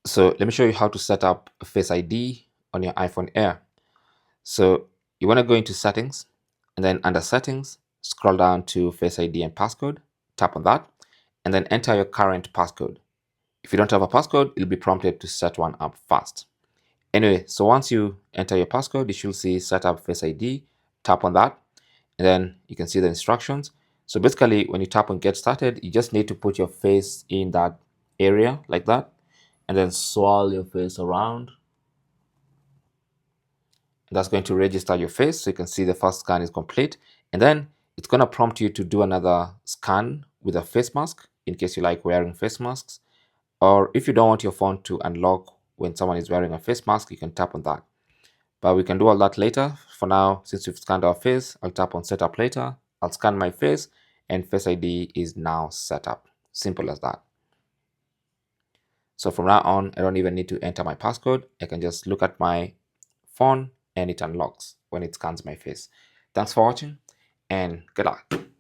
So let me show you how to set up Face ID on your iPhone Air. So you want to go into settings, and then under settings, scroll down to Face ID and passcode, tap on that, and then enter your current passcode. If you don't have a passcode, you'll be prompted to set one up first. Anyway, so once you enter your passcode, you should see set up Face ID, tap on that, and then you can see the instructions. So basically, when you tap on get started, you just need to put your face in that area like that, and then swirl your face around. That's going to register your face, so you can see the first scan is complete, and then it's going to prompt you to do another scan with a face mask in case you like wearing face masks, or if you don't want your phone to unlock when someone is wearing a face mask, you can tap on that. But we can do all that later. For now, since we've scanned our face, I'll tap on setup later. I'll scan my face, and Face ID is now set up. Simple as that. So from now on, I don't even need to enter my passcode. I can just look at my phone and it unlocks when it scans my face. Thanks for watching, and good luck.